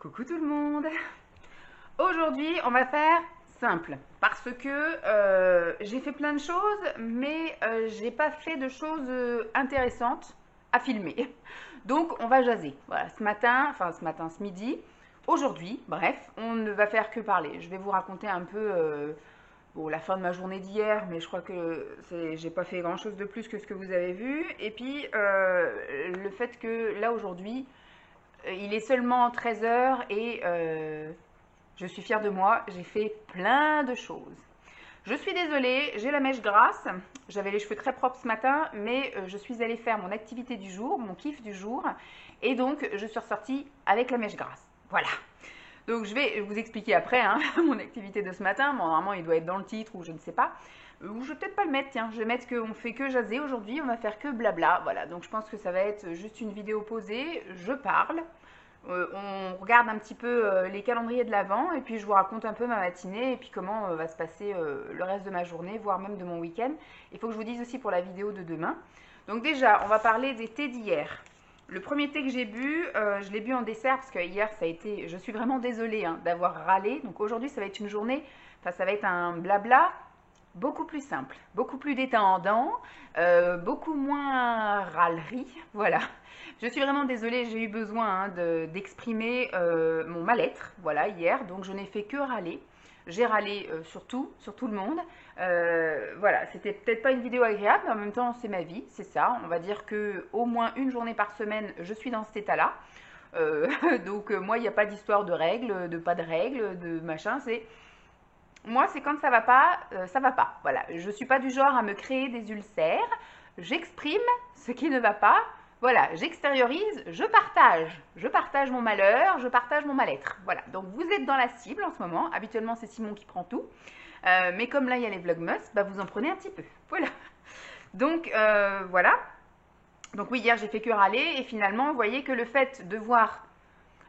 Coucou tout le monde. Aujourd'hui, on va faire simple parce que j'ai fait plein de choses, mais j'ai pas fait de choses intéressantes à filmer. Donc, on va jaser. Voilà, ce midi, aujourd'hui, bref, on ne va faire que parler. Je vais vous raconter un peu bon, la fin de ma journée d'hier, mais je crois que j'ai pas fait grand-chose de plus que ce que vous avez vu. Et puis, le fait que là, aujourd'hui, il est seulement 13 heures et je suis fière de moi, j'ai fait plein de choses. Je suis désolée, j'ai la mèche grasse, j'avais les cheveux très propres ce matin, mais je suis allée faire mon activité du jour, mon kiff du jour, et donc je suis ressortie avec la mèche grasse. Voilà. Donc je vais vous expliquer après hein, mon activité de ce matin. Bon, normalement, il doit être dans le titre ou je ne sais pas. Ou je vais peut-être pas le mettre, tiens. Je vais mettre qu'on fait que jaser aujourd'hui, on va faire que blabla. Voilà, donc je pense que ça va être juste une vidéo posée. Je parle. On regarde un petit peu les calendriers de l'Avent et puis je vous raconte un peu ma matinée et puis comment va se passer le reste de ma journée, voire même de mon week-end. Il faut que je vous dise aussi pour la vidéo de demain. Donc déjà, on va parler des thés d'hier. Le premier thé que j'ai bu, je l'ai bu en dessert parce que hier ça a été, je suis vraiment désolée hein, d'avoir râlé. Donc aujourd'hui ça va être une journée, enfin ça va être un blabla beaucoup plus simple, beaucoup plus détendant, beaucoup moins râlerie, voilà. Je suis vraiment désolée, j'ai eu besoin hein, d'exprimer mon mal-être, voilà, hier, donc je n'ai fait que râler. J'ai râlé sur tout le monde. Voilà, c'était peut-être pas une vidéo agréable, mais en même temps, c'est ma vie, c'est ça. On va dire que au moins une journée par semaine, je suis dans cet état-là. Donc moi, il n'y a pas d'histoire de règles, de pas de règles, de machin. C'est moi, c'est quand ça va pas, ça va pas. Voilà, je suis pas du genre à me créer des ulcères. J'exprime ce qui ne va pas. Voilà, j'extériorise, je partage mon malheur, je partage mon mal-être. Voilà, donc vous êtes dans la cible en ce moment. Habituellement, c'est Simon qui prend tout. Mais comme là, il y a les vlogmas, bah, vous en prenez un petit peu. Voilà. Donc, voilà. Donc oui, hier, j'ai fait que râler. Et finalement, vous voyez que le fait de voir...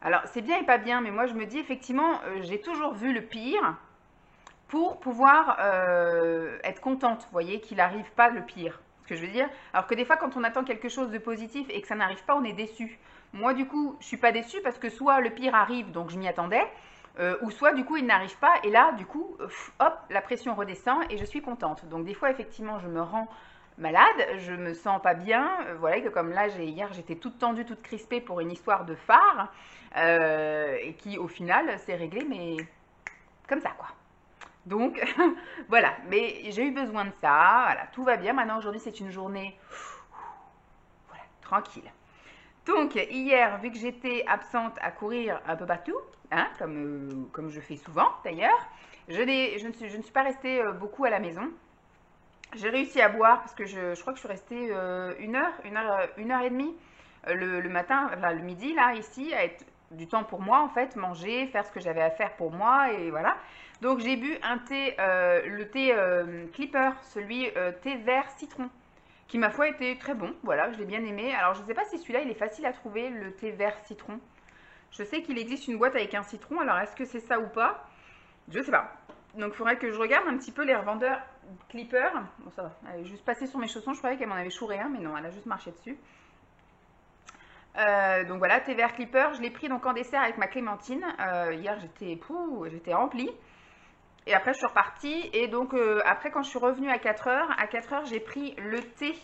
Alors, c'est bien et pas bien, mais moi, je me dis, effectivement, j'ai toujours vu le pire pour pouvoir être contente, vous voyez, qu'il n'arrive pas le pire. Ce que je veux dire. Alors que des fois, quand on attend quelque chose de positif et que ça n'arrive pas, on est déçu. Moi, du coup, je suis pas déçue parce que soit le pire arrive, donc je m'y attendais, ou soit du coup il n'arrive pas et là, du coup, hop, la pression redescend et je suis contente. Donc des fois, effectivement, je me rends malade, je me sens pas bien. Voilà, que comme là, hier, j'étais toute tendue, toute crispée pour une histoire de phare et qui, au final, s'est réglée, mais comme ça, quoi. Donc, voilà, mais j'ai eu besoin de ça, voilà, tout va bien. Maintenant, aujourd'hui, c'est une journée, voilà, tranquille. Donc, hier, vu que j'étais absente à courir un peu partout, hein, comme je fais souvent d'ailleurs, je ne suis pas restée beaucoup à la maison. J'ai réussi à boire parce que je crois que je suis restée une heure et demie le matin, enfin le midi, là, ici, à être du temps pour moi, en fait, manger, faire ce que j'avais à faire pour moi, et voilà. Donc, j'ai bu un thé, le thé Clipper, celui thé vert citron, qui, ma foi, était très bon. Voilà, je l'ai bien aimé. Alors, je ne sais pas si celui-là, il est facile à trouver, le thé vert citron. Je sais qu'il existe une boîte avec un citron, alors est-ce que c'est ça ou pas? Je ne sais pas. Donc, il faudrait que je regarde un petit peu les revendeurs Clipper. Bon, ça va, elle est juste passée sur mes chaussons, je croyais qu'elle m'en avait chouré un, mais non, elle a juste marché dessus. Donc voilà, thé vert Clipper, je l'ai pris donc en dessert avec ma clémentine. Hier j'étais remplie. Et après je suis repartie. Et donc après quand je suis revenue à 4 heures j'ai pris le thé.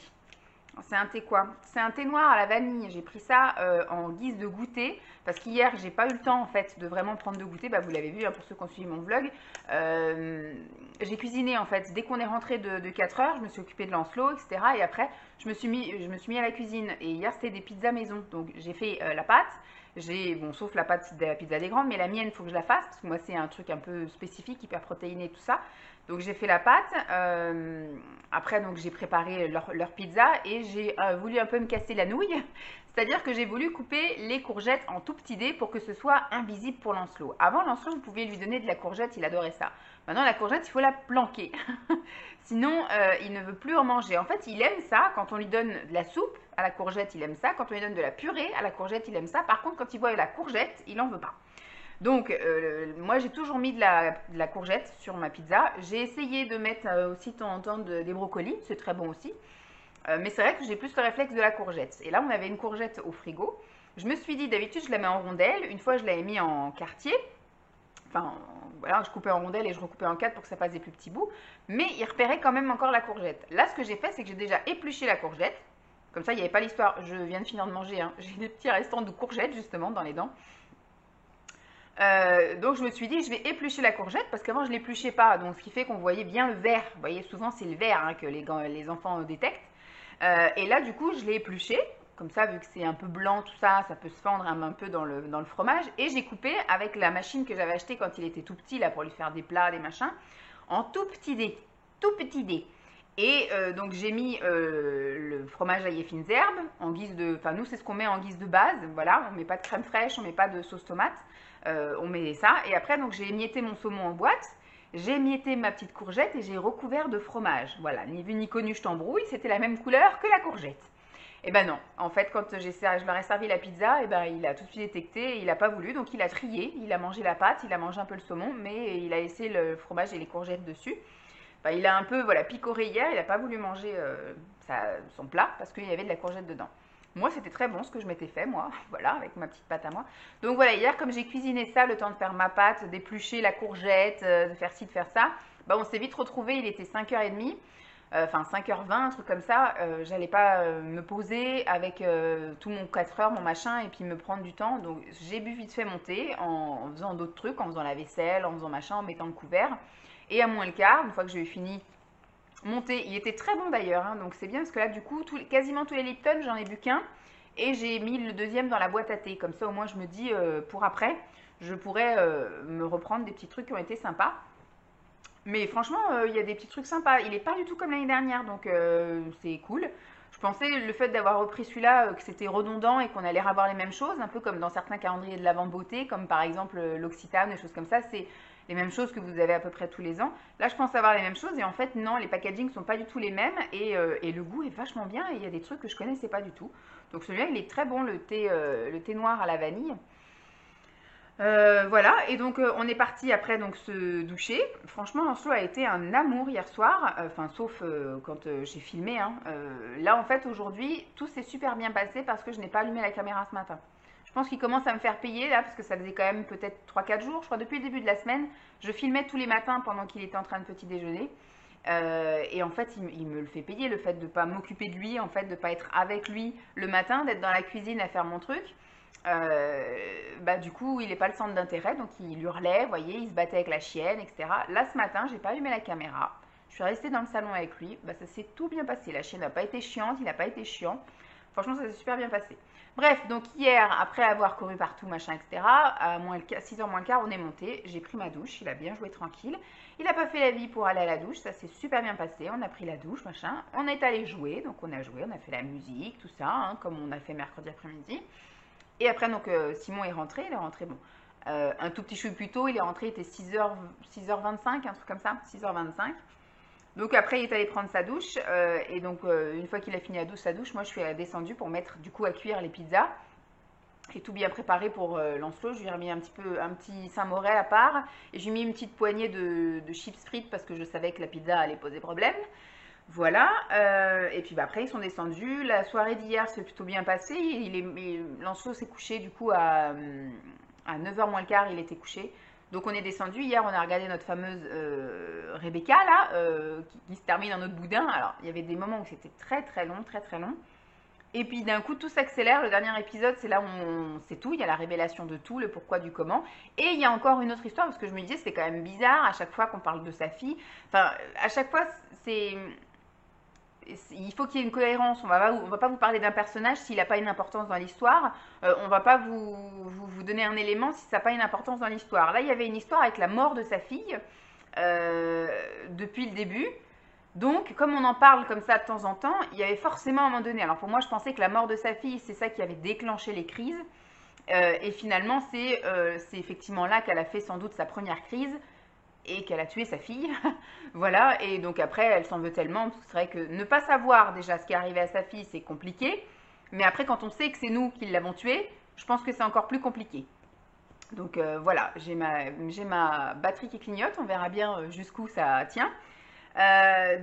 C'est un thé quoi? C'est un thé noir à la vanille. J'ai pris ça en guise de goûter. Parce qu'hier j'ai pas eu le temps en fait de vraiment prendre de goûter. Bah, vous l'avez vu hein, pour ceux qui ont suivi mon vlog. J'ai cuisiné en fait. Dès qu'on est rentré de 4 heures, je me suis occupée de Lancelot, etc. Et après je me suis mis à la cuisine. Et hier c'était des pizzas maison. Donc j'ai fait la pâte. Bon, sauf la pâte de la pizza des grandes, mais la mienne, il faut que je la fasse, parce que moi, c'est un truc un peu spécifique, hyper protéiné, tout ça. Donc, j'ai fait la pâte. Après, donc, j'ai préparé leur pizza et j'ai voulu un peu me casser la nouille. C'est-à-dire que j'ai voulu couper les courgettes en tout petits dés pour que ce soit invisible pour Lancelot. Avant, Lancelot, vous pouviez lui donner de la courgette, il adorait ça. Maintenant, la courgette, il faut la planquer. Sinon, il ne veut plus en manger. En fait, il aime ça. Quand on lui donne de la soupe à la courgette, il aime ça. Quand on lui donne de la purée à la courgette, il aime ça. Par contre, quand il voit la courgette, il n'en veut pas. Donc, moi, j'ai toujours mis de la courgette sur ma pizza. J'ai essayé de mettre aussi de temps en temps des brocolis. C'est très bon aussi. Mais c'est vrai que j'ai plus le réflexe de la courgette. Et là, on avait une courgette au frigo. Je me suis dit, d'habitude, je la mets en rondelles. Une fois, je l'avais mis en quartier. Enfin, voilà, je coupais en rondelles et je recoupais en 4 pour que ça fasse des plus petits bouts. Mais il repérait quand même encore la courgette. Là, ce que j'ai fait, c'est que j'ai déjà épluché la courgette. Comme ça, il n'y avait pas l'histoire. Je viens de finir de manger, hein. J'ai des petits restants de courgettes, justement, dans les dents. Donc je me suis dit, je vais éplucher la courgette parce qu'avant je l'épluchais pas, donc ce qui fait qu'on voyait bien le vert. Vous voyez, souvent c'est le vert hein, que les enfants détectent. Et là, du coup, je l'ai épluché. Comme ça, vu que c'est un peu blanc, tout ça, ça peut se fendre un peu dans le fromage. Et j'ai coupé avec la machine que j'avais achetée quand il était tout petit, là, pour lui faire des plats, des machins, en tout petit dés. Tout petit dés. Et donc j'ai mis le fromage aillé fines herbes en guise de, enfin nous c'est ce qu'on met en guise de base, voilà, on met pas de crème fraîche, on met pas de sauce tomate, on met ça. Et après donc j'ai émietté mon saumon en boîte, j'ai émietté ma petite courgette et j'ai recouvert de fromage. Voilà, ni vu ni connu je t'embrouille, c'était la même couleur que la courgette. Et ben non, en fait quand je leur ai servi la pizza, et ben il a tout de suite détecté, il n'a pas voulu, donc il a trié, il a mangé la pâte, il a mangé un peu le saumon, mais il a laissé le fromage et les courgettes dessus. Enfin, il a un peu picoré hier, il n'a pas voulu manger son plat parce qu'il y avait de la courgette dedans. Moi, c'était très bon ce que je m'étais fait, moi, voilà, avec ma petite pâte à moi. Donc voilà, hier, comme j'ai cuisiné ça, le temps de faire ma pâte, d'éplucher la courgette, de faire ci, de faire ça, bah, on s'est vite retrouvés, il était 5h30, enfin 5h20, un truc comme ça. J'allais pas me poser avec tout mon 4 heures, mon machin, et puis me prendre du temps. Donc j'ai bu vite fait monter en faisant d'autres trucs, en faisant la vaisselle, en faisant machin, en mettant le couvert. Et à moins le quart, une fois que j'ai eu fini monter, il était très bon d'ailleurs, hein, donc c'est bien parce que là du coup, quasiment tous les Lipton, j'en ai bu qu'un. Et j'ai mis le deuxième dans la boîte à thé. Comme ça au moins je me dis, pour après, je pourrais me reprendre des petits trucs qui ont été sympas. Mais franchement, il y a des petits trucs sympas. Il n'est pas du tout comme l'année dernière, donc c'est cool. Je pensais le fait d'avoir repris celui-là, que c'était redondant et qu'on allait avoir les mêmes choses, un peu comme dans certains calendriers de l'Avent beauté, comme par exemple l'Occitane, des choses comme ça. C'est les mêmes choses que vous avez à peu près tous les ans. Là, je pense avoir les mêmes choses et en fait, non, les packagings sont pas du tout les mêmes et le goût est vachement bien et il y a des trucs que je connaissais pas du tout. Donc celui-là, il est très bon, le thé noir à la vanille. Voilà, et donc on est parti après donc se doucher. Franchement, Lancelot a été un amour hier soir, enfin sauf quand j'ai filmé. Hein. Là en fait aujourd'hui tout s'est super bien passé parce que je n'ai pas allumé la caméra ce matin. Je pense qu'il commence à me faire payer là parce que ça faisait quand même peut-être 3-4 jours, je crois depuis le début de la semaine. Je filmais tous les matins pendant qu'il était en train de petit déjeuner. Et en fait, il me le fait payer, le fait de ne pas m'occuper de lui, en fait, de ne pas être avec lui le matin, d'être dans la cuisine à faire mon truc. Bah, du coup, il n'est pas le centre d'intérêt, donc il hurlait, vous voyez, il se battait avec la chienne, etc. Là, ce matin, j'ai pas allumé la caméra. Je suis restée dans le salon avec lui. Bah, ça s'est tout bien passé. La chienne n'a pas été chiante, il n'a pas été chiant. Franchement, ça s'est super bien passé. Bref, donc hier, après avoir couru partout, machin, etc., à 6h moins le quart, on est monté. J'ai pris ma douche, il a bien joué tranquille. Il n'a pas fait la vie pour aller à la douche, ça s'est super bien passé. On a pris la douche, machin. On est allé jouer, donc on a joué, on a fait la musique, tout ça, hein, comme on a fait mercredi après-midi. Et après, donc, Simon est rentré, bon, un tout petit chouille plus tôt, il est rentré, il était 6h25, un truc comme ça, 6h25. Donc après, il est allé prendre sa douche, et donc une fois qu'il a fini sa douche, moi je suis descendue pour mettre du coup à cuire les pizzas. Et tout bien préparé pour Lancelot, je lui ai remis un petit Saint-Moré à part, et j'ai mis une petite poignée de chips frites parce que je savais que la pizza allait poser problème. Voilà, et puis bah, après ils sont descendus. La soirée d'hier s'est plutôt bien passée. Lancelot s'est couché du coup à 9h moins le quart, il était couché. Donc on est descendu. Hier on a regardé notre fameuse Rebecca là, qui se termine en notre boudin. Alors il y avait des moments où c'était très très long, très très long. Et puis d'un coup tout s'accélère. Le dernier épisode c'est là où on sait tout. Il y a la révélation de tout, le pourquoi du comment. Et il y a encore une autre histoire parce que je me disais c'est quand même bizarre à chaque fois qu'on parle de sa fille. Enfin à chaque fois il faut qu'il y ait une cohérence. On va pas vous parler d'un personnage s'il n'a pas une importance dans l'histoire. On va pas vous donner un élément si ça n'a pas une importance dans l'histoire. Là, il y avait une histoire avec la mort de sa fille depuis le début. Donc, comme on en parle comme ça de temps en temps, il y avait forcément à un moment donné. Alors pour moi, je pensais que la mort de sa fille, c'est ça qui avait déclenché les crises. Et finalement, c'est effectivement là qu'elle a fait sans doute sa première crise. Et qu'elle a tué sa fille. Voilà, et donc après, elle s'en veut tellement, parce que c'est vrai que ne pas savoir déjà ce qui est arrivé à sa fille, c'est compliqué. Mais après, quand on sait que c'est nous qui l'avons tuée, je pense que c'est encore plus compliqué. Donc voilà, j'ai ma batterie qui clignote, on verra bien jusqu'où ça tient.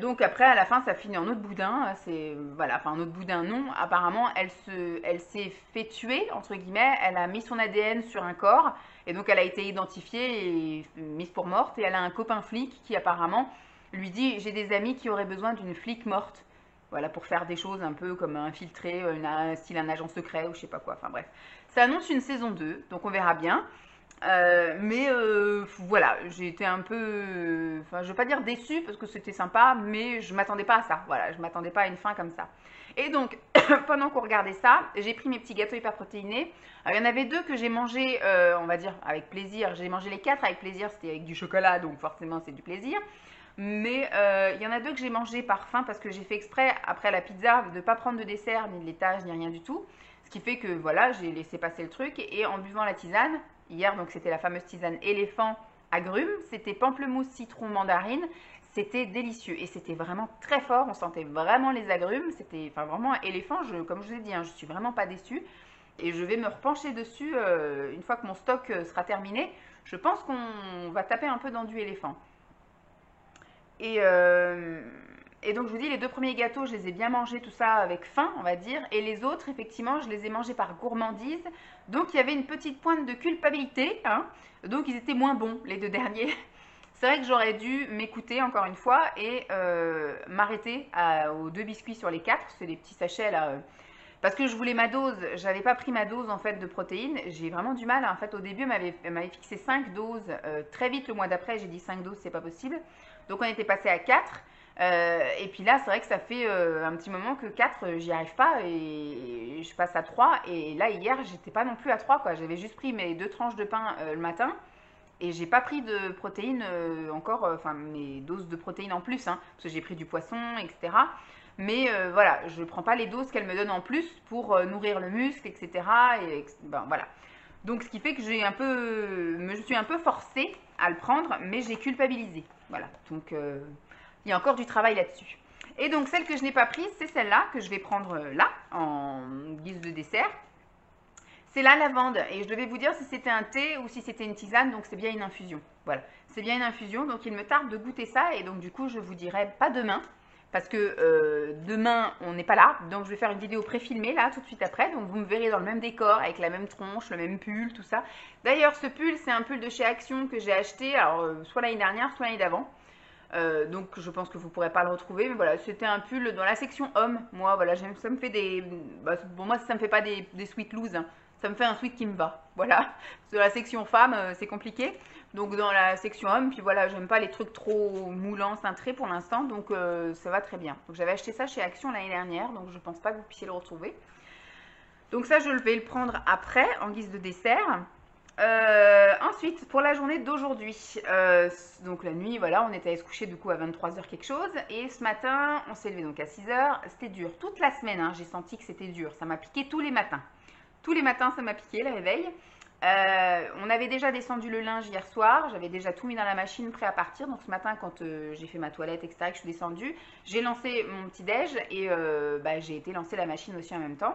Donc après, à la fin, ça finit en autre boudin. C'est voilà, enfin en autre boudin, non. Apparemment, elle s'est fait tuer entre guillemets. Elle a mis son ADN sur un corps et donc elle a été identifiée et mise pour morte. Et elle a un copain flic qui apparemment lui dit j'ai des amis qui auraient besoin d'une flic morte. Voilà, pour faire des choses un peu comme infiltrer, style un agent secret ou je sais pas quoi. Enfin bref, ça annonce une saison 2, donc on verra bien. Voilà, j'ai été un peu, enfin je veux pas dire déçue parce que c'était sympa, mais je m'attendais pas à ça. Voilà, je m'attendais pas à une fin comme ça. Et donc, pendant qu'on regardait ça, j'ai pris mes petits gâteaux hyper protéinés. Alors, il y en avait deux que j'ai mangé, on va dire, avec plaisir. J'ai mangé les quatre avec plaisir, c'était avec du chocolat, donc forcément c'est du plaisir. Mais il y en a deux que j'ai mangé par faim parce que j'ai fait exprès, après la pizza, de ne pas prendre de dessert, ni de laitage, ni rien du tout. Ce qui fait que voilà, j'ai laissé passer le truc. Et en buvant la tisane, hier, donc c'était la fameuse tisane éléphant agrumes, c'était pamplemousse, citron, mandarine. C'était délicieux et c'était vraiment très fort. On sentait vraiment les agrumes. C'était enfin vraiment éléphant. Comme je vous ai dit, hein, je suis vraiment pas déçue. Et je vais me repencher dessus une fois que mon stock sera terminé. Je pense qu'on va taper un peu dans du éléphant. Et, euh, et donc je vous dis, les deux premiers gâteaux, je les ai bien mangés, tout ça avec faim, on va dire. Et les autres, effectivement, je les ai mangés par gourmandise. Donc il y avait une petite pointe de culpabilité, hein. Donc ils étaient moins bons, les deux derniers. C'est vrai que j'aurais dû m'écouter encore une fois et m'arrêter aux deux biscuits sur les quatre. C'est des petits sachets là. Parce que je voulais ma dose, j'avais pas pris ma dose en fait de protéines. J'ai vraiment du mal. En fait, au début, elle m'avait fixé 5 doses. Très vite, le mois d'après, j'ai dit 5 doses, c'est pas possible. Donc on était passé à 4. Et puis là, c'est vrai que ça fait un petit moment que 4, j'y arrive pas et je passe à 3. Et là, hier, j'étais pas non plus à 3, quoi. J'avais juste pris mes deux tranches de pain le matin et j'ai pas pris de protéines encore, enfin mes doses de protéines en plus, hein, parce que j'ai pris du poisson, etc. Mais voilà, je prends pas les doses qu'elle me donne en plus pour nourrir le muscle, etc. Et ben, voilà. Donc ce qui fait que je suis un peu forcée à le prendre, mais j'ai culpabilisé. Voilà, donc il y a encore du travail là-dessus. Et donc celle que je n'ai pas prise, c'est celle-là que je vais prendre là, en guise de dessert. C'est la lavande, et je devais vous dire si c'était un thé ou si c'était une tisane, donc c'est bien une infusion. Voilà, c'est bien une infusion, donc il me tarde de goûter ça, et donc du coup je vous dirai pas demain, parce que demain on n'est pas là, donc je vais faire une vidéo pré-filmée là tout de suite après, donc vous me verrez dans le même décor, avec la même tronche, le même pull, tout ça. D'ailleurs ce pull c'est un pull de chez Action que j'ai acheté, alors soit l'année dernière, soit l'année d'avant. Donc je pense que vous ne pourrez pas le retrouver, mais voilà, c'était un pull dans la section homme. Moi, voilà, ça me fait des. Bah, pour moi, ça me fait pas des sweat loose, hein. Ça me fait un sweat qui me va. Voilà. Parce que la section femme, c'est compliqué. Donc dans la section homme, puis voilà, j'aime pas les trucs trop moulants, cintrés pour l'instant, donc ça va très bien. Donc j'avais acheté ça chez Action l'année dernière, donc je pense pas que vous puissiez le retrouver. Donc ça, je vais le prendre après, en guise de dessert. Ensuite, pour la journée d'aujourd'hui, donc la nuit, voilà, on était allé se coucher du coup à 23h quelque chose, et ce matin, on s'est levé donc à 6h, c'était dur. Toute la semaine, hein, j'ai senti que c'était dur, ça m'a piqué tous les matins. Tous les matins, ça m'a piqué, le réveil. On avait déjà descendu le linge hier soir, j'avais déjà tout mis dans la machine, prêt à partir. Donc ce matin, quand j'ai fait ma toilette, etc., que je suis descendue, j'ai lancé mon petit déj et j'ai été lancer la machine aussi en même temps.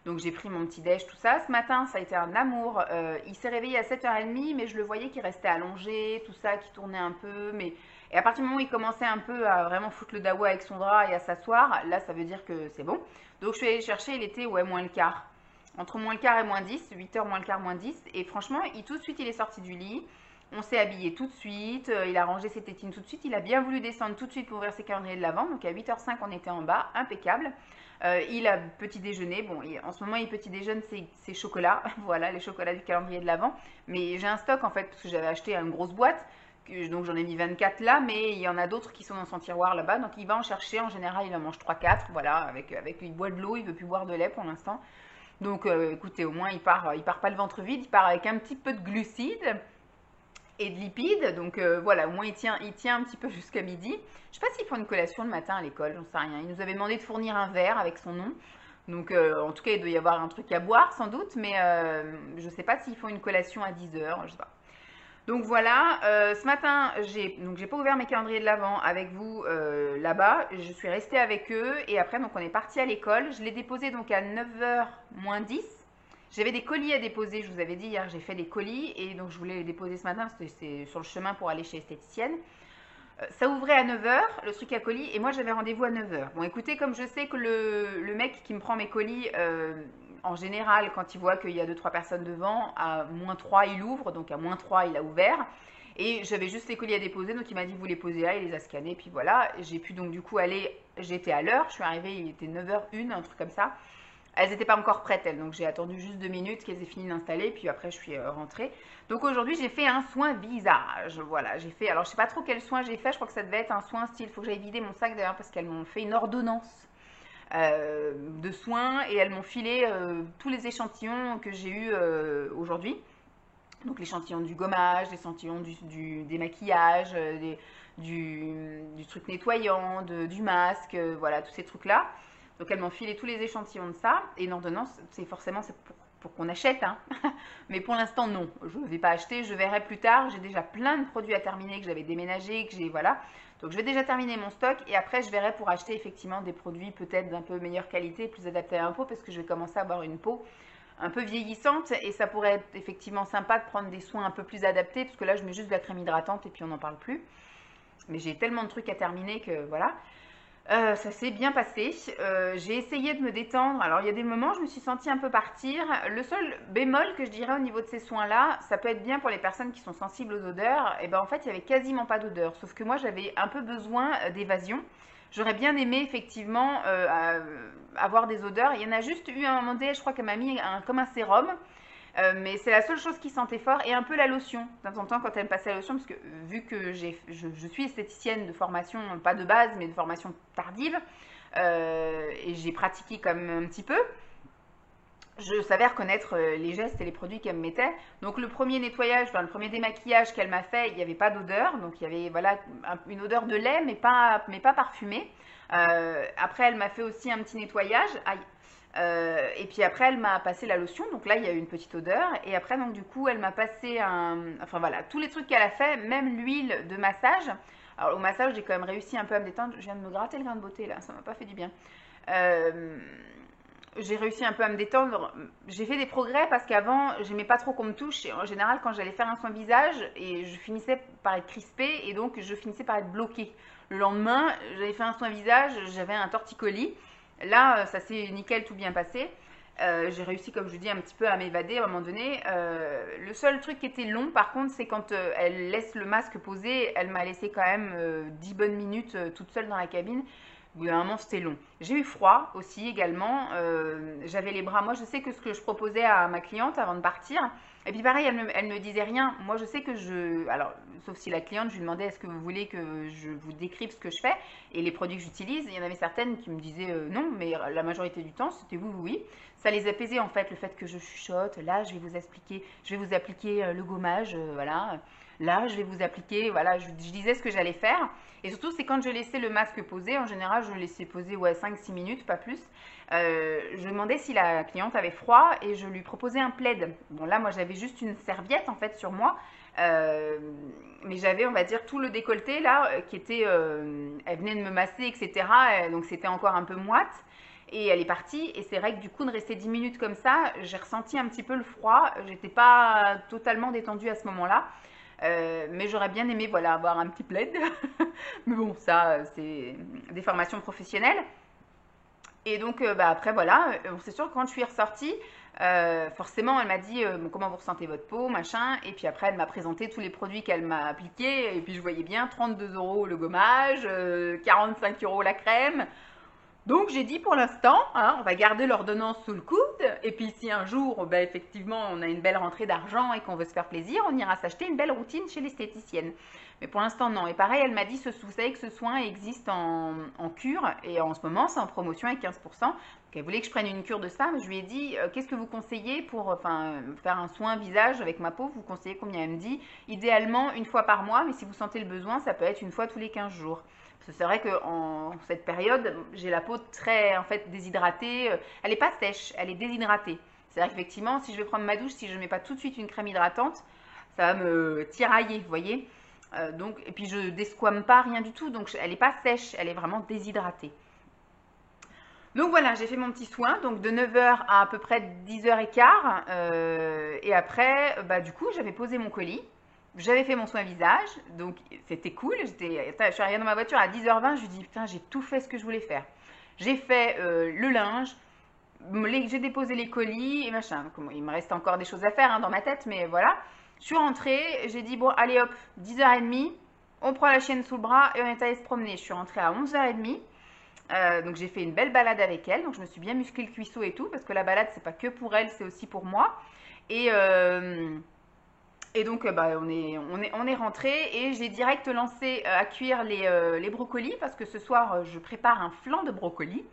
Donc j'ai pris mon petit déj, tout ça. Ce matin, ça a été un amour. Il s'est réveillé à 7h30, mais je le voyais qui restait allongé, tout ça, qui tournait un peu. Et à partir du moment où il commençait un peu à vraiment foutre le dawa avec son drap et à s'asseoir, là, ça veut dire que c'est bon. Donc je suis allée chercher, il était moins le quart. Entre moins le quart et moins 10, 8h moins le quart, moins 10. Et franchement, tout de suite, il est sorti du lit. On s'est habillé tout de suite. Il a rangé ses tétines tout de suite. Il a bien voulu descendre tout de suite pour ouvrir ses calendriers de l'avant. Donc à 8h05, on était en bas. Impeccable. Il a petit déjeuner. Bon, en ce moment, il petit déjeune ses chocolats. Voilà, les chocolats du calendrier de l'avant. Mais j'ai un stock en fait, parce que j'avais acheté une grosse boîte. Donc j'en ai mis 24 là, mais il y en a d'autres qui sont dans son tiroir là-bas. Donc il va en chercher. En général, il en mange 3-4. Voilà, il boit de l'eau. Il ne veut plus boire de lait pour l'instant. Donc écoutez, au moins il part pas le ventre vide, il part avec un petit peu de glucides et de lipides. Donc voilà, au moins il tient un petit peu jusqu'à midi. Je ne sais pas s'il prend une collation le matin à l'école, j'en sais rien. Il nous avait demandé de fournir un verre avec son nom. Donc en tout cas, il doit y avoir un truc à boire sans doute, mais je ne sais pas s'ils font une collation à 10h, je sais pas. Donc voilà, ce matin, j'ai pas ouvert mes calendriers de l'avant avec vous là-bas. Je suis restée avec eux et après, donc on est parti à l'école. Je l'ai déposé donc à 9h moins 10. J'avais des colis à déposer, je vous avais dit hier, j'ai fait des colis et donc je voulais les déposer ce matin parce que c'est sur le chemin pour aller chez l'esthéticienne. Ça ouvrait à 9 heures le truc à colis, et moi j'avais rendez-vous à 9 heures. Bon, écoutez, comme je sais que le mec qui me prend mes colis, en général, quand il voit qu'il y a deux trois personnes devant, à -3, il ouvre, donc à -3, il a ouvert. Et j'avais juste les colis à déposer, donc il m'a dit vous les posez là, il les a scannés, puis voilà. J'ai pu donc du coup aller, j'étais à l'heure, je suis arrivée, il était 9h01, un truc comme ça. Elles n'étaient pas encore prêtes, elles, donc j'ai attendu juste 2 minutes qu'elles aient fini d'installer, puis après je suis rentrée. Donc aujourd'hui j'ai fait un soin visage, voilà, j'ai fait, alors je sais pas trop quel soin j'ai fait, je crois que ça devait être un soin style, il faut que j'aille vider mon sac d'ailleurs parce qu'elles m'ont fait une ordonnance de soins et elles m'ont filé tous les échantillons que j'ai eu aujourd'hui. Donc l'échantillon du gommage, l'échantillon des maquillages, du truc nettoyant, du masque, voilà, tous ces trucs-là. Donc elles m'ont filé tous les échantillons de ça. Et une ordonnance, c'est forcément pour qu'on achète. Hein. Mais pour l'instant, non. Je ne vais pas acheter, je verrai plus tard. J'ai déjà plein de produits à terminer que j'avais déménagés, que j'ai, voilà. Donc je vais déjà terminer mon stock et après je verrai pour acheter effectivement des produits peut-être d'un peu meilleure qualité, plus adaptés à ma peau parce que je vais commencer à avoir une peau un peu vieillissante et ça pourrait être effectivement sympa de prendre des soins un peu plus adaptés parce que là je mets juste de la crème hydratante et puis on n'en parle plus. Mais j'ai tellement de trucs à terminer que voilà. Ça s'est bien passé. J'ai essayé de me détendre. Alors il y a des moments où je me suis sentie un peu partir. Le seul bémol que je dirais au niveau de ces soins-là, ça peut être bien pour les personnes qui sont sensibles aux odeurs. Et ben en fait il y avait quasiment pas d'odeur. Sauf que moi j'avais un peu besoin d'évasion. J'aurais bien aimé effectivement avoir des odeurs. Il y en a juste eu un moment donné, je crois qu'elle m'a mis comme un sérum. Mais c'est la seule chose qui sentait fort et un peu la lotion. De temps en temps, quand elle me passait la lotion, parce que vu que je suis esthéticienne de formation, pas de base, mais de formation tardive, et j'ai pratiqué quand même un petit peu, je savais reconnaître les gestes et les produits qu'elle me mettait. Donc le premier nettoyage, enfin, le premier démaquillage qu'elle m'a fait, il n'y avait pas d'odeur. Donc il y avait voilà, une odeur de lait, mais pas parfumée. Après, elle m'a fait aussi un petit nettoyage. Aïe. Et puis après, elle m'a passé la lotion. Donc là, il y a eu une petite odeur. Et après, donc du coup, elle m'a passé enfin voilà, tous les trucs qu'elle a fait, même l'huile de massage. Alors au massage, j'ai quand même réussi un peu à me détendre. Je viens de me gratter le grain de beauté là, ça m'a pas fait du bien. J'ai réussi un peu à me détendre. J'ai fait des progrès parce qu'avant, j'aimais pas trop qu'on me touche. Et en général, quand j'allais faire un soin visage, et je finissais par être crispée et donc je finissais par être bloquée. Le lendemain, j'avais fait un soin visage, j'avais un torticolis. Là, ça s'est nickel, tout bien passé. J'ai réussi, comme je dis, un petit peu à m'évader à un moment donné. Le seul truc qui était long, par contre, c'est quand elle laisse le masque posé. Elle m'a laissé quand même 10 bonnes minutes toute seule dans la cabine. Au bout d'un moment, c'était long. J'ai eu froid aussi également. J'avais les bras. Moi, je sais que ce que je proposais à ma cliente avant de partir. Et puis pareil, elle me disait rien. Moi, je sais que alors, sauf si la cliente, je lui demandais est-ce que vous voulez que je vous décrive ce que je fais et les produits que j'utilise. Il y en avait certaines qui me disaient non, mais la majorité du temps, c'était oui, oui, oui. Ça les apaisait en fait, le fait que je chuchote. Là, je vais vous expliquer, je vais vous appliquer le gommage, voilà. Là, je vais vous appliquer, voilà, je disais ce que j'allais faire. Et surtout, c'est quand je laissais le masque posé, en général, je le laissais poser ouais, 5-6 minutes, pas plus. Je demandais si la cliente avait froid et je lui proposais un plaid. Bon, là, moi, j'avais juste une serviette, en fait, sur moi. Mais j'avais, on va dire, tout le décolleté, là, qui était... elle venait de me masser, etc. Donc, c'était encore un peu moite. Et elle est partie, et c'est vrai que du coup, de rester 10 minutes comme ça, j'ai ressenti un petit peu le froid. J'étais pas totalement détendue à ce moment-là. Mais j'aurais bien aimé voilà, avoir un petit plaid. Mais bon, ça, c'est des formations professionnelles. Et donc, bah, après, voilà, c'est sûr que quand je suis ressortie, forcément, elle m'a dit bon, comment vous ressentez votre peau, machin. Et puis après, elle m'a présenté tous les produits qu'elle m'a appliqués. Et puis, je voyais bien 32 euros le gommage, 45 euros la crème. Donc j'ai dit pour l'instant, hein, on va garder l'ordonnance sous le coude, et puis si un jour, ben, effectivement, on a une belle rentrée d'argent et qu'on veut se faire plaisir, on ira s'acheter une belle routine chez l'esthéticienne. Mais pour l'instant, non. Et pareil, elle m'a dit, vous savez que ce soin existe en cure, et en ce moment, c'est en promotion avec 15%. Donc elle voulait que je prenne une cure de ça, mais je lui ai dit, qu'est-ce que vous conseillez pour faire un soin visage avec ma peau? Vous conseillez combien? Elle me dit, idéalement, une fois par mois, mais si vous sentez le besoin, ça peut être une fois tous les 15 jours. Parce que c'est vrai qu'en cette période, j'ai la peau très en fait déshydratée. Elle n'est pas sèche, elle est déshydratée. C'est-à-dire qu'effectivement, si je vais prendre ma douche, si je ne mets pas tout de suite une crème hydratante, ça va me tirailler, vous voyez. Donc, et puis je ne desquame pas, rien du tout. Donc elle n'est pas sèche, elle est vraiment déshydratée. Donc voilà, j'ai fait mon petit soin, donc de 9h à peu près 10h15. Et après, bah, du coup, j'avais posé mon colis. j'avais fait mon soin visage, donc c'était cool. Je suis arrivée dans ma voiture à 10h20, je lui dis putain, j'ai tout fait ce que je voulais faire. J'ai fait le linge, j'ai déposé les colis et machin. Il me reste encore des choses à faire hein, dans ma tête, mais voilà. Je suis rentrée, j'ai dit bon, allez hop, 10h30, on prend la chienne sous le bras et on est allé se promener. Je suis rentrée à 11h30. Donc j'ai fait une belle balade avec elle, donc je me suis bien musclé le cuisseau et tout, parce que la balade c'est pas que pour elle, c'est aussi pour moi. Et, euh, et donc bah, on est rentré et j'ai direct lancé à cuire les brocolis, parce que ce soir je prépare un flan de brocolis.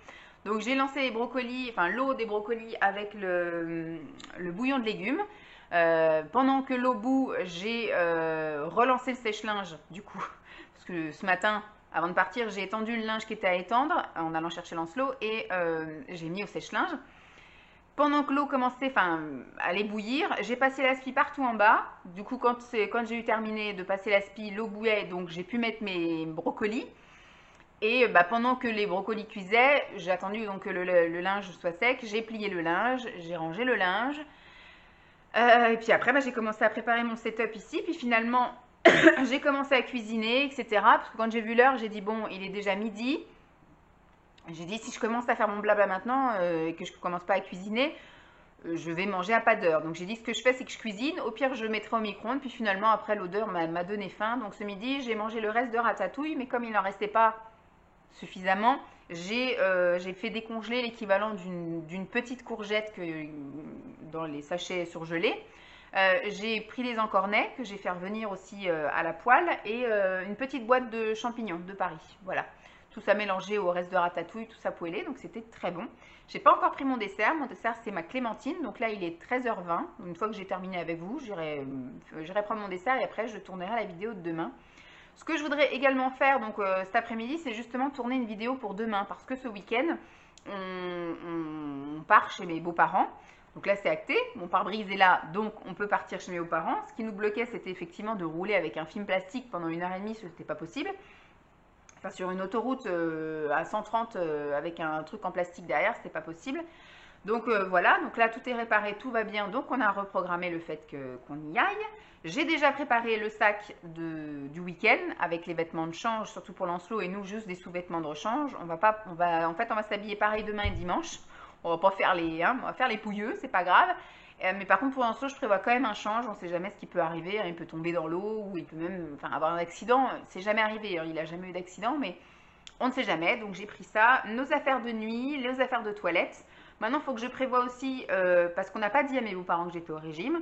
Donc j'ai lancé les brocolis, enfin l'eau des brocolis avec le bouillon de légumes. Pendant que l'eau bout, j'ai relancé le sèche-linge du coup, parce que ce matin avant de partir, j'ai étendu le linge qui était à étendre en allant chercher Lancelot et j'ai mis au sèche-linge. Pendant que l'eau commençait, enfin, allait bouillir, j'ai passé l'aspi partout en bas. Du coup, quand j'ai eu terminé de passer l'aspi, l'eau bouillait, donc j'ai pu mettre mes brocolis. Et bah, pendant que les brocolis cuisaient, j'ai attendu donc que le linge soit sec. J'ai plié le linge, j'ai rangé le linge. Et puis après, bah, j'ai commencé à préparer mon setup ici. Puis finalement, j'ai commencé à cuisiner, etc. Parce que quand j'ai vu l'heure, j'ai dit bon, il est déjà midi. J'ai dit si je commence à faire mon blabla maintenant et que je ne commence pas à cuisiner, je vais manger à pas d'heure. Donc j'ai dit ce que je fais, c'est que je cuisine. Au pire, je mettrai au micro-ondes. Puis finalement, après, l'odeur m'a donné faim. Donc ce midi, j'ai mangé le reste de ratatouille. Mais comme il n'en restait pas suffisamment, j'ai fait décongeler l'équivalent d'une petite courgette dans les sachets surgelés. J'ai pris les encornets que j'ai fait revenir aussi à la poêle et une petite boîte de champignons de Paris. Voilà. Tout ça mélangé au reste de ratatouille, tout ça poêlé, donc c'était très bon. J'ai pas encore pris mon dessert. Mon dessert, c'est ma clémentine. Donc là, il est 13h20. Une fois que j'ai terminé avec vous, j'irai prendre mon dessert et après, je tournerai la vidéo de demain. Ce que je voudrais également faire donc cet après-midi, c'est justement tourner une vidéo pour demain parce que ce week-end, on part chez mes beaux-parents. Donc là, c'est acté. Mon pare-brise est là, donc on peut partir chez mes beaux-parents. Ce qui nous bloquait, c'était effectivement de rouler avec un film plastique pendant 1h30, ce n'était pas possible. Enfin, sur une autoroute à 130 avec un truc en plastique derrière, c'était pas possible. Donc voilà, donc là tout est réparé, tout va bien, donc on a reprogrammé le fait qu'on y aille. J'ai déjà préparé le sac du week-end avec les vêtements de change, surtout pour Lancelot et nous juste des sous-vêtements de rechange. En fait on va s'habiller pareil demain et dimanche. On va pas faire on va faire les pouilleux, c'est pas grave. Mais par contre pour Lancelot je prévois quand même un change, on sait jamais ce qui peut arriver, il peut tomber dans l'eau ou il peut même avoir un accident. C'est jamais arrivé, il a jamais eu d'accident, mais on ne sait jamais. Donc j'ai pris ça, nos affaires de nuit, les affaires de toilette. Maintenant, il faut que je prévoie aussi, parce qu'on n'a pas dit à mes beaux-parents que j'étais au régime,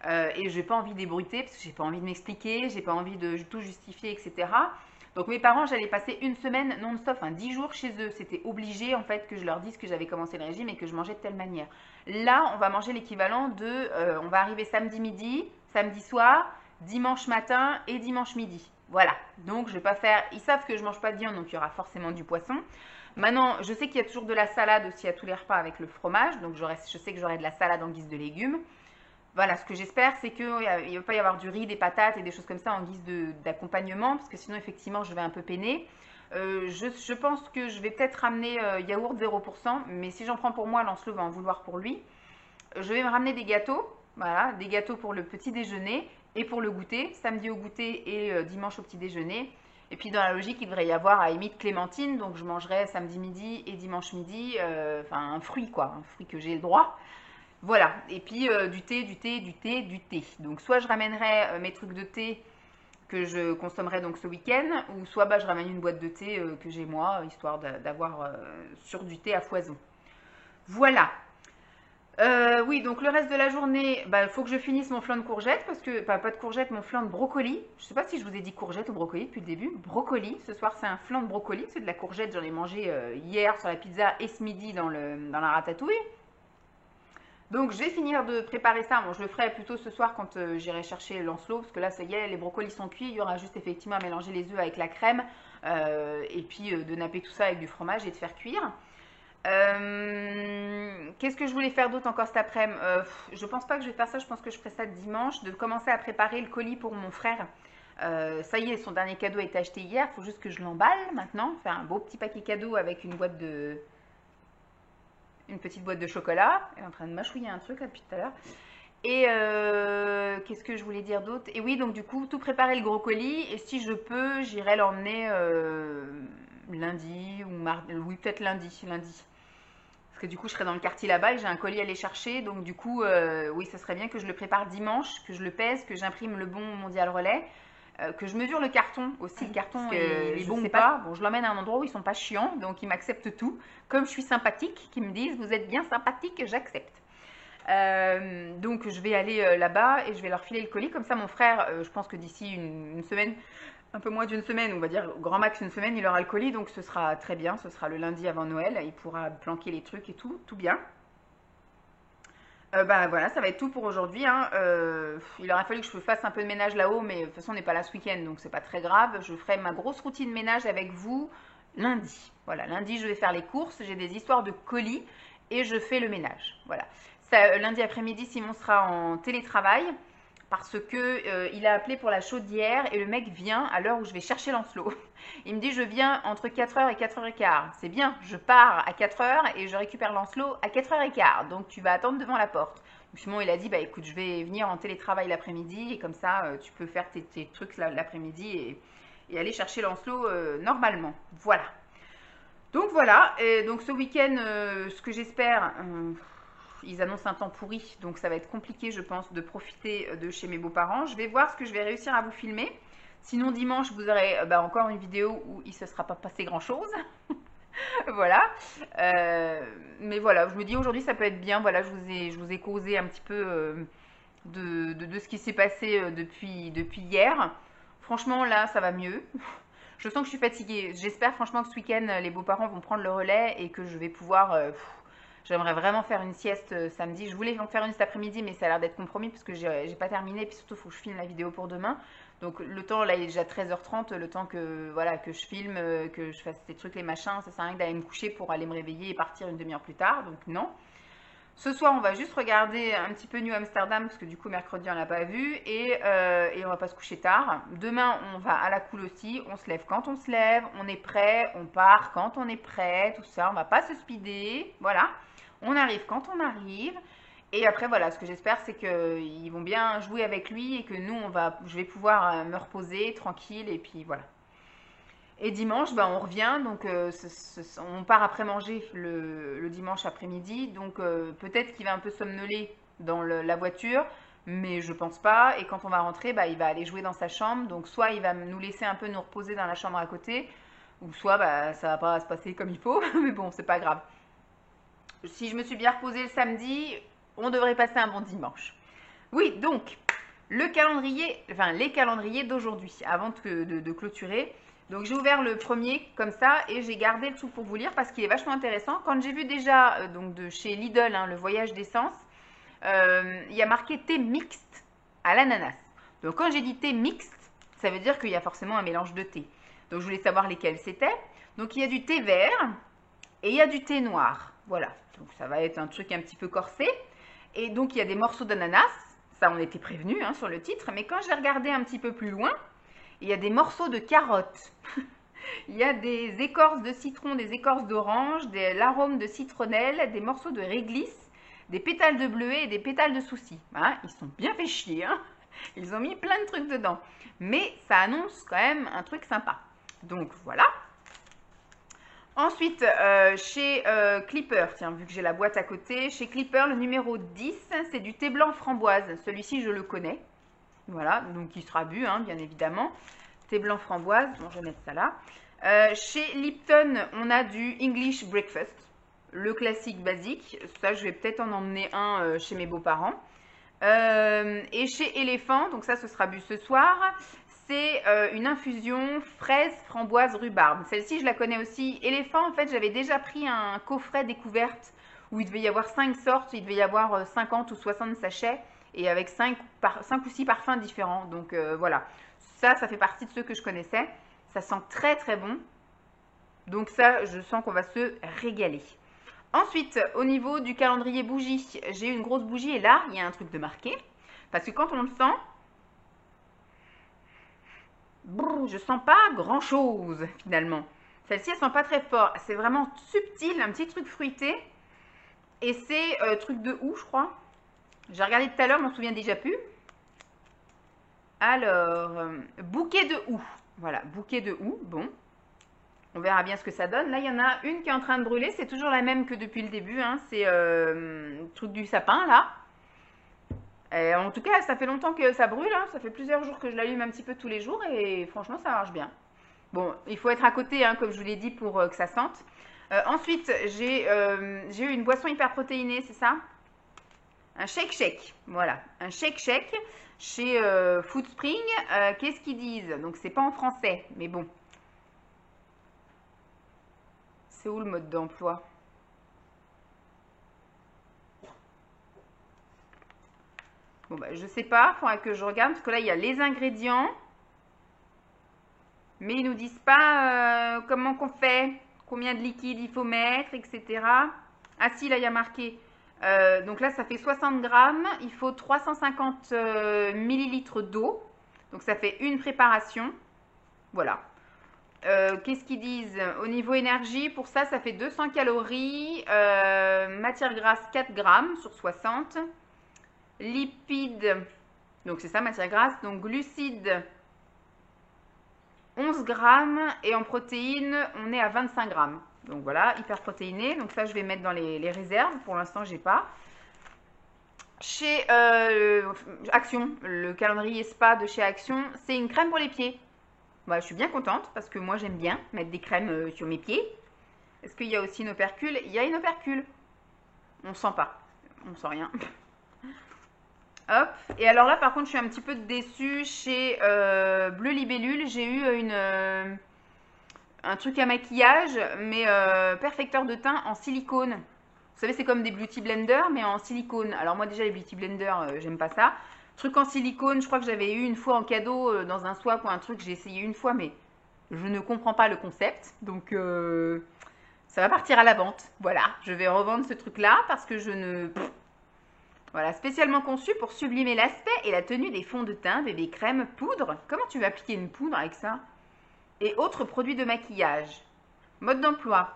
et je n'ai pas envie d'ébruiter, parce que j'ai pas envie de m'expliquer, j'ai pas envie de tout justifier, etc. Donc mes parents, j'allais passer une semaine non-stop, enfin 10 jours chez eux. C'était obligé en fait que je leur dise que j'avais commencé le régime et que je mangeais de telle manière. Là, on va manger l'équivalent de, on va arriver samedi midi, samedi soir, dimanche matin et dimanche midi. Voilà, donc je vais pas faire, ils savent que je mange pas de viande, donc il y aura forcément du poisson. Maintenant, je sais qu'il y a toujours de la salade aussi à tous les repas avec le fromage, donc je sais que j'aurai de la salade en guise de légumes. Voilà, ce que j'espère, c'est qu'il ne va pas y avoir du riz, des patates et des choses comme ça en guise d'accompagnement, parce que sinon, effectivement, je vais un peu peiner. Je pense que je vais peut-être ramener yaourt 0%, mais si j'en prends pour moi, Lancelot va en vouloir pour lui. Je vais me ramener des gâteaux, voilà, des gâteaux pour le petit déjeuner et pour le goûter, samedi au goûter et dimanche au petit déjeuner. Et puis dans la logique, il devrait y avoir à limite clémentine, donc je mangerai samedi midi et dimanche midi, enfin un fruit quoi, un fruit que j'ai le droit. Voilà, et puis du thé, du thé, du thé, du thé. Donc soit je ramènerai mes trucs de thé que je consommerai donc ce week-end, ou soit bah, je ramène une boîte de thé que j'ai moi, histoire d'avoir sur du thé à foison. Voilà. Oui, donc le reste de la journée, il faut que je finisse mon flan de courgettes, parce que, pas de courgettes, mon flan de brocoli. Je ne sais pas si je vous ai dit courgettes ou brocoli depuis le début. Brocoli, ce soir c'est un flan de brocoli, c'est de la courgette, j'en ai mangé hier sur la pizza et ce midi dans la ratatouille. Donc je vais finir de préparer ça. Bon, je le ferai plutôt ce soir quand j'irai chercher Lancelot, parce que là ça y est, les brocolis sont cuits. Il y aura juste effectivement à mélanger les œufs avec la crème, et puis de napper tout ça avec du fromage et de faire cuire. Qu'est-ce que je voulais faire d'autre encore cet après-midi? Je pense pas que je vais faire ça, je pense que je ferai ça dimanche, de commencer à préparer le colis pour mon frère. Ça y est, son dernier cadeau a été acheté hier, il faut juste que je l'emballe maintenant, faire un beau petit paquet cadeau avec une petite boîte de chocolat. Elle est en train de mâchouiller un truc là depuis tout à l'heure. Et qu'est-ce que je voulais dire d'autre? Et oui, donc du coup, tout préparer le gros colis. Et si je peux, j'irai l'emmener lundi ou mardi. Oui, peut-être lundi. Lundi. Parce que du coup, je serai dans le quartier là-bas et j'ai un colis à aller chercher. Donc du coup, oui, ça serait bien que je le prépare dimanche, que je le pèse, que j'imprime le bon mondial relais. Que je mesure le carton aussi, le carton il est bon ou pas. Bon, je l'emmène à un endroit où ils sont pas chiants, donc ils m'acceptent tout. Comme je suis sympathique, qu'ils me disent vous êtes bien sympathique, j'accepte. Donc je vais aller là-bas et je vais leur filer le colis. Comme ça, mon frère, je pense que d'ici une semaine, un peu moins d'une semaine, on va dire au grand max une semaine, il aura le colis. Donc ce sera très bien. Ce sera le lundi avant Noël. Il pourra planquer les trucs et tout bien. Bah voilà, ça va être tout pour aujourd'hui, hein. Il aurait fallu que je fasse un peu de ménage là-haut, mais de toute façon on n'est pas là ce week-end, donc c'est pas très grave. Je ferai ma grosse routine ménage avec vous lundi. Voilà, lundi je vais faire les courses, j'ai des histoires de colis et je fais le ménage. Voilà. Ça, lundi après-midi, Simon sera en télétravail parce que il a appelé pour la chaudière et le mec vient à l'heure où je vais chercher Lancelot. Il me dit je viens entre 4h et 4h15. C'est bien, je pars à 4h et je récupère Lancelot à 4h15. Donc tu vas attendre devant la porte. Donc Simon il a dit bah écoute je vais venir en télétravail l'après-midi et comme ça tu peux faire tes trucs l'après-midi et aller chercher Lancelot normalement. Voilà. Donc voilà, et donc ce week-end, ce que j'espère, ils annoncent un temps pourri, donc ça va être compliqué, je pense, de profiter de chez mes beaux-parents. Je vais voir ce que je vais réussir à vous filmer. Sinon, dimanche, vous aurez encore une vidéo où il ne se sera pas passé grand-chose. Voilà. Mais voilà, je me dis aujourd'hui, ça peut être bien. Voilà, je vous ai causé un petit peu de ce qui s'est passé depuis hier. Franchement, là, ça va mieux. Je sens que je suis fatiguée. J'espère franchement que ce week-end, les beaux-parents vont prendre le relais et que je vais pouvoir... j'aimerais vraiment faire une sieste samedi. Je voulais en faire une cet après-midi, mais ça a l'air d'être compromis parce que j'ai pas terminé. Et puis surtout, il faut que je filme la vidéo pour demain. Donc le temps, là, il est déjà 13h30. Le temps que, voilà, que je filme, que je fasse ces trucs, les machins, ça sert à rien d'aller me coucher pour aller me réveiller et partir une demi-heure plus tard. Donc non. Ce soir, on va juste regarder un petit peu New Amsterdam, parce que du coup, mercredi, on l'a pas vu, et on va pas se coucher tard. Demain, on va à la cool aussi, on se lève quand on se lève, on est prêt, on part quand on est prêt, tout ça, on va pas se speeder, voilà. On arrive quand on arrive, et après, voilà, ce que j'espère, c'est qu'ils vont bien jouer avec lui, et que nous, je vais pouvoir me reposer tranquille, et puis voilà. Et dimanche, on revient, donc on part après manger le dimanche après-midi, donc peut-être qu'il va un peu somnoler dans la voiture, mais je pense pas. Et quand on va rentrer, il va aller jouer dans sa chambre, donc soit il va nous laisser un peu nous reposer dans la chambre à côté, ou soit ça va pas se passer comme il faut, mais bon, c'est pas grave. Si je me suis bien reposée le samedi, on devrait passer un bon dimanche. Oui, donc, les calendriers d'aujourd'hui, avant de clôturer. Donc j'ai ouvert le premier comme ça et j'ai gardé le tout pour vous lire parce qu'il est vachement intéressant. Quand j'ai vu déjà donc de chez Lidl, le voyage d'essence, il y a marqué thé mixte à l'ananas. Donc quand j'ai dit thé mixte, ça veut dire qu'il y a forcément un mélange de thé. Donc je voulais savoir lesquels c'était. Donc il y a du thé vert et il y a du thé noir. Voilà, donc ça va être un truc un petit peu corsé. Et donc il y a des morceaux d'ananas, ça on était prévenu sur le titre, mais quand j'ai regardé un petit peu plus loin, il y a des morceaux de carottes, il y a des écorces de citron, des écorces d'orange, l'arôme de citronnelle, des morceaux de réglisse, des pétales de bleuet et des pétales de souci. Hein, ils sont bien fait chier, hein. Ils ont mis plein de trucs dedans. Mais ça annonce quand même un truc sympa. Donc voilà. Ensuite, chez Clipper, tiens, vu que j'ai la boîte à côté, chez Clipper, le numéro 10, c'est du thé blanc framboise. Celui-ci, je le connais. Voilà, donc il sera bu, bien évidemment. Thé blanc framboise, bon, je vais mettre ça là. Chez Lipton, on a du English Breakfast, le classique basique. Ça, je vais peut-être en emmener un chez mes beaux-parents. Et chez Elephant, donc ça, ce sera bu ce soir, c'est une infusion fraise, framboise, rhubarbe. Celle-ci, je la connais aussi. Elephant, en fait, j'avais déjà pris un coffret découverte où il devait y avoir 5 sortes, il devait y avoir 50 ou 60 sachets et avec 5 ou 6 parfums différents. Donc voilà, ça fait partie de ceux que je connaissais. Ça sent très très bon. Donc ça, je sens qu'on va se régaler. Ensuite, au niveau du calendrier bougie, j'ai une grosse bougie et là, il y a un truc de marqué. Parce que quand on le sent, je sens pas grand chose finalement. Celle-ci, elle sent pas très fort. C'est vraiment subtil, un petit truc fruité. Et c'est truc de houx, je crois. J'ai regardé tout à l'heure, je m'en souviens déjà plus. Alors, bouquet de houx. Voilà, bouquet de houx. Bon, on verra bien ce que ça donne. Là, il y en a une qui est en train de brûler. C'est toujours la même que depuis le début. Hein. C'est le truc du sapin, là. Et en tout cas, ça fait longtemps que ça brûle. Hein. Ça fait plusieurs jours que je l'allume un petit peu tous les jours. Et franchement, ça marche bien. Bon, il faut être à côté, hein, comme je vous l'ai dit, pour que ça sente. Ensuite, j'ai eu une boisson hyper protéinée, c'est ça? Un shake. Voilà, un shake chez Food Spring. Qu'est-ce qu'ils disent? Donc, c'est pas en français, mais bon. C'est où le mode d'emploi? Bon, bah, je sais pas, il faudra que je regarde, parce que là, il y a les ingrédients. Mais ils nous disent pas comment qu'on fait, combien de liquide il faut mettre, etc. Ah si, là, il y a marqué. Donc là, ça fait 60 grammes. Il faut 350 millilitres d'eau. Donc ça fait une préparation. Voilà. Qu'est-ce qu'ils disent? Au niveau énergie, pour ça, ça fait 200 calories. Matière grasse, 4 grammes sur 60. Lipides, donc c'est ça, matière grasse. Donc glucides, 11 grammes. Et en protéines, on est à 25 grammes. Donc voilà, hyper protéiné. Donc ça, je vais mettre dans les réserves. Pour l'instant, j'ai pas. Chez Action, le calendrier spa de chez Action, c'est une crème pour les pieds. Bah, je suis bien contente parce que moi, j'aime bien mettre des crèmes sur mes pieds. Est-ce qu'il y a aussi une opercule? Il y a une opercule. On sent pas. On sent rien. Hop. Et alors là, par contre, je suis un petit peu déçue. Chez Bleu Libellule, j'ai eu un truc à maquillage, mais perfecteur de teint en silicone. Vous savez, c'est comme des beauty blenders, mais en silicone. Alors moi, déjà, les beauty blenders, j'aime pas ça. Truc en silicone, je crois que j'avais eu une fois en cadeau dans un swap ou un truc. J'ai essayé une fois, mais je ne comprends pas le concept. Donc, ça va partir à la vente. Voilà, je vais revendre ce truc-là parce que je ne... Voilà, spécialement conçu pour sublimer l'aspect et la tenue des fonds de teint, bébé crème, poudre. Comment tu vas appliquer une poudre avec ça? Et autres produits de maquillage. Mode d'emploi.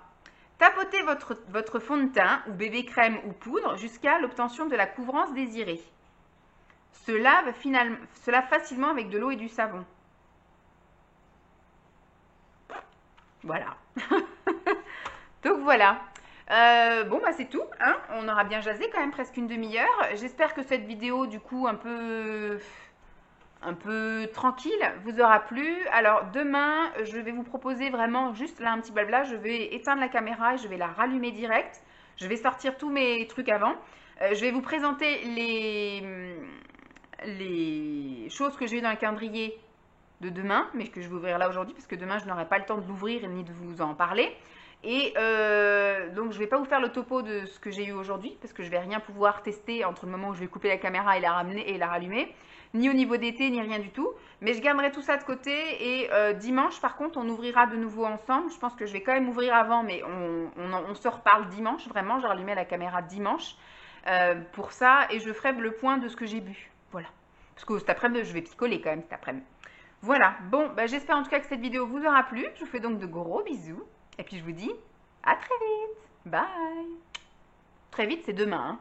Tapotez votre fond de teint ou bébé crème ou poudre jusqu'à l'obtention de la couvrance désirée. Se lave facilement avec de l'eau et du savon. Voilà. Donc voilà. Bon, bah c'est tout. Hein, on aura bien jasé quand même presque une demi-heure. J'espère que cette vidéo, du coup, un peu tranquille, vous aura plu. Alors demain, je vais vous proposer vraiment juste là un petit blabla. Je vais éteindre la caméra et je vais la rallumer direct. Je vais sortir tous mes trucs avant. Je vais vous présenter les choses que j'ai eu dans le calendrier de demain, mais que je vais ouvrir là aujourd'hui parce que demain je n'aurai pas le temps de l'ouvrir ni de vous en parler. Et donc je ne vais pas vous faire le topo de ce que j'ai eu aujourd'hui parce que je ne vais rien pouvoir tester entre le moment où je vais couper la caméra et la ramener et la rallumer, ni au niveau d'été ni rien du tout. Mais je garderai tout ça de côté et dimanche par contre on ouvrira de nouveau ensemble. Je pense que je vais quand même ouvrir avant, mais on se reparle dimanche. Vraiment, j'ai rallumé la caméra dimanche pour ça et je ferai le point de ce que j'ai bu. Voilà. Parce que cet après-midi je vais picoler quand même cet après-midi. Voilà, bon, bah, j'espère en tout cas que cette vidéo vous aura plu. Je vous fais donc de gros bisous. Et puis je vous dis à très vite. Bye. Très vite, c'est demain. Hein.